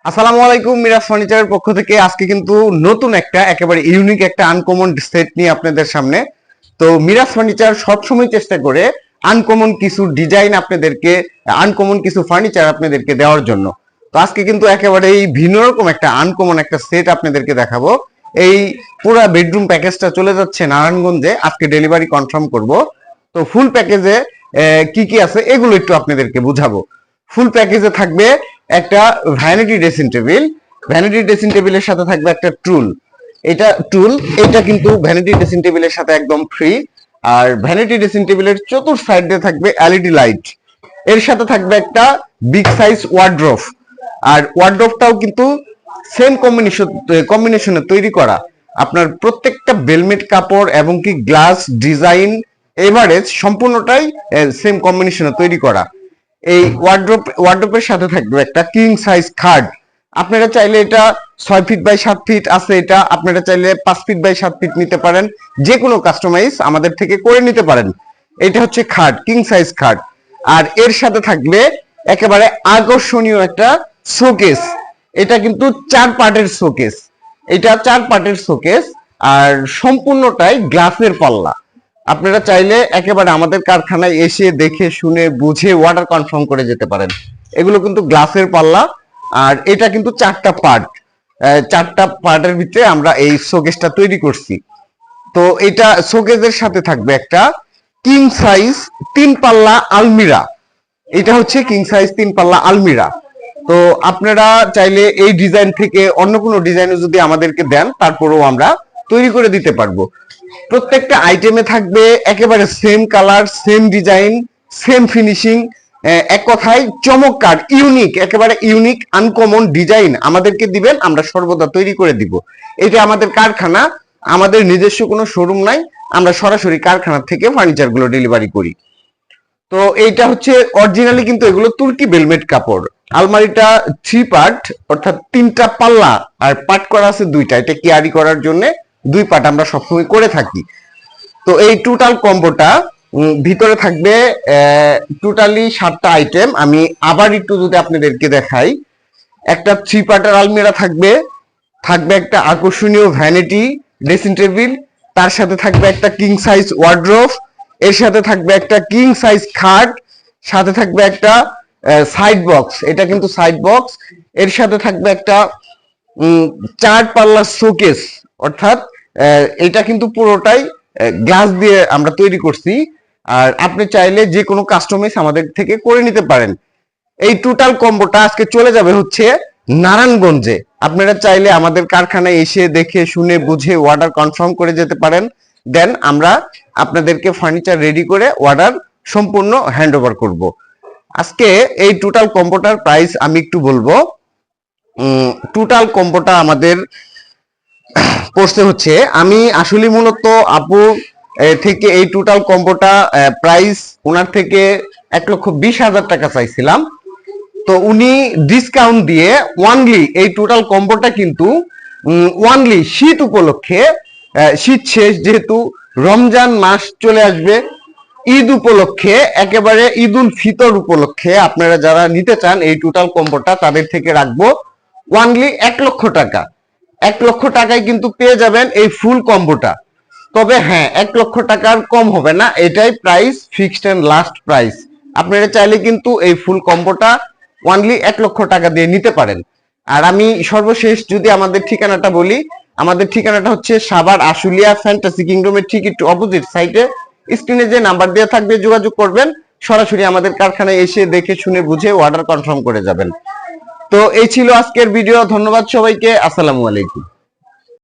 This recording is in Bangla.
আসসালামু আলাইকুম। মিরাজ ফার্নিচারের পক্ষ থেকে আজকে কিন্তু নতুন একটা একেবারে ইউনিক একটা আনকমন সেট নিয়ে আপনাদের সামনে। তো মিরাজ ফার্নিচার সবসময় চেষ্টা করে আনকমন কিছু ডিজাইন আপনাদেরকে, আনকমন কিছু ফার্নিচার আপনাদেরকে দেওয়ার জন্য। তো আজকে কিন্তু একেবারে এই ভিন্ন রকম একটা আনকমন একটা সেট আপনাদেরকে দেখাবো। এই পুরা বেডরুম প্যাকেজটা চলে যাচ্ছে নারায়ণগঞ্জে, আজকে ডেলিভারি কনফার্ম করব। তো ফুল প্যাকেজে কি কি আছে এগুলো একটু আপনাদেরকে বুঝাবো। ফুল প্যাকেজে থাকবে একটা vanity dressing table, vanity dressing টেবিলের সাথে থাকবে একটা টুল। এটা কিন্তু ভ্যানিটি ড্রেসিং টেবিলের সাথে একদম ফ্রি। আর ভ্যানিটি ড্রেসিং টেবিলের চতুর সাইড দিয়ে থাকবে এলইডি লাইট। এর সাথে থাকবে একটা বিগ সাইজ ওয়ার্ড্রোব। আর ওয়ার্ড্রোবটাও কিন্তু সেম কম্বিনেশনে তৈরি করা। আপনার প্রত্যেকটা বেলমেট কাপড় এবং কি গ্লাস ডিজাইন এভারেজ সম্পূর্ণটাই সেম কম্বিনেশনে তৈরি করা। এই ওয়ার্ড্রোপের সাথে থাকবে একটা কিং সাইজ খাট। আপনারা চাইলে এটা 6 ফিট বাই 7 ফিট আছে, এটা আপনারা চাইলে 5 ফিট বাই 7 ফিট নিতে পারেন, যে কোনো কাস্টমাইজ আমাদের থেকে করে নিতে পারেন। এটা হচ্ছে খাট, কিং সাইজ খাট। আর এর সাথে থাকবে একেবারে আকর্ষণীয় একটা শোকেস। এটা কিন্তু 4 পার্টের শোকেস। এটা 4 পার্টের শোকেস আর সম্পূর্ণটাই গ্লাসের পাল্লা। আপনারা চাইলে একেবারে আমাদের কারখানায় এসে দেখে শুনে বুঝে অর্ডার কনফার্ম করে যেতে পারেন। এগুলো কিন্তু গ্লাসের পাল্লা। আর এটা কিন্তু 4টা পার্ট, 4টা পার্টের ভিতরে আমরা এই শোকেসটা তৈরি করছি। তো এটা শোকেসের সাথে থাকবে একটা কিং সাইজ 3 পাল্লা আলমিরা। এটা হচ্ছে কিং সাইজ 3 পাল্লা আলমিরা। তো আপনারা চাইলে এই ডিজাইন থেকে অন্য কোনো ডিজাইনও যদি আমাদেরকে দেন, তারপরেও আমরা তৈরি করে দিতে পারবো। প্রত্যেকটা আইটেমে থাকবে একেবারে same colour, same design, same finishing. এক কথায় চমৎকার, ইউনিক, একেবারে ইউনিক আনকমন ডিজাইন আমাদেরকে দিবেন, আমরা সর্বদা তৈরি করে দিব। এটা আমাদের কারখানা, আমাদের নিজস্ব কোনো শোরুম নাই, আমরা সরাসরি কারখানা থেকে ফার্নিচার গুলো ডেলিভারি করি। তো এইটা হচ্ছে অরিজিনালি কিন্তু এগুলো তুর্কি বেলমেট কাপড়। আলমারিটা 3 পার্ট, অর্থাৎ 3টা পাল্লা আর পার্ট করা আছে 2টা। এটা ক্যারি করার জন্য 2 পার্ট আমরা সবসময় করে থাকি। তো এই টোটাল কম্বোটা ভিতরে থাকবে টোটালি 7টা আইটেম। আমি আবার একটু যদি আপনাদেরকে দেখাই, একটা 3 পার্টের আলমিরা থাকবে, থাকবে একটা আকর্ষণীয় ভ্যানিটি ড্রেসিং টেবিল, তার সাথে থাকবে একটা কিং সাইজ ওয়ার্ড্রোব, এর সাথে থাকবে একটা কিং সাইজ খাট, সাথে থাকবে একটা সাইড বক্স। এটা কিন্তু সাইড বক্স। এর সাথে থাকবে একটা 4 পাল্লা শোকেস, অর্থাৎ এটা কিন্তু পুরোটাই গ্লাস দিয়ে আমরা তৈরি করছি। আর আপনি চাইলে যে কোনো কাস্টমাইজ আমাদের থেকে করে নিতে পারেন। এই টোটাল কম্বোটা আজকে চলে যাবে হচ্ছে নারায়ণগঞ্জে। আপনারা চাইলে আমাদের কারখানায় এসে দেখে শুনে বুঝে অর্ডার কনফার্ম করে যেতে পারেন। দেন আমরা আপনাদেরকে ফার্নিচার রেডি করে অর্ডার সম্পূর্ণ হ্যান্ড ওভার করবো। আজকে এই টোটাল কম্বোটার প্রাইস আমি একটু বলবো। টোটাল কম্বোটা আমাদের পড়ছে হচ্ছে, আমি আসলে মূলত আপু থেকে এই টোটাল কম্বোটা প্রাইস ওনার থেকে 1,20,000 টাকা চাইছিলাম। তো উনি ডিসকাউন্ট দিয়ে ওয়ানলি এই টোটাল কম্বোটা কিন্তু ওয়ানলি শীত উপলক্ষে, শীত শেষ যেহেতু রমজান মাস চলে আসবে, ঈদ উপলক্ষে, একেবারে ঈদ উল ফিতর উপলক্ষে আপনারা যারা নিতে চান এই টোটাল কম্বোটা, তাদের থেকে রাখবো ওয়ানলি 1,00,000 টাকা। 1,00,000 টাকায় কিন্তু পেয়ে যাবেন এই ফুল কম্বোটা। তবে হ্যাঁ, 1,00,000 টাকার কম হবে না, এটাই price, fixed and last price. আপনারা চাইলে কিন্তু এই ফুল কম্বোটা ওয়ানলি 1,00,000 টাকা দিয়ে নিতে পারেন। আর আমি সর্বশেষ যদি আমাদের ঠিকানাটা বলি, আমাদের ঠিকানাটা হচ্ছে সাভার আশুলিয়া ফ্যান্টাসি কিংডমের ঠিক একটু অপোজিট সাইডে। স্ক্রিনে যে নাম্বার দেওয়া থাকবে যোগাযোগ করবেন, সরাসরি আমাদের কারখানায় এসে দেখে শুনে বুঝে অর্ডার কনফার্ম করে যাবেন। তো এই ছিল আজকের ভিডিও। ধন্যবাদ সবাইকে। আসসালামু আলাইকুম।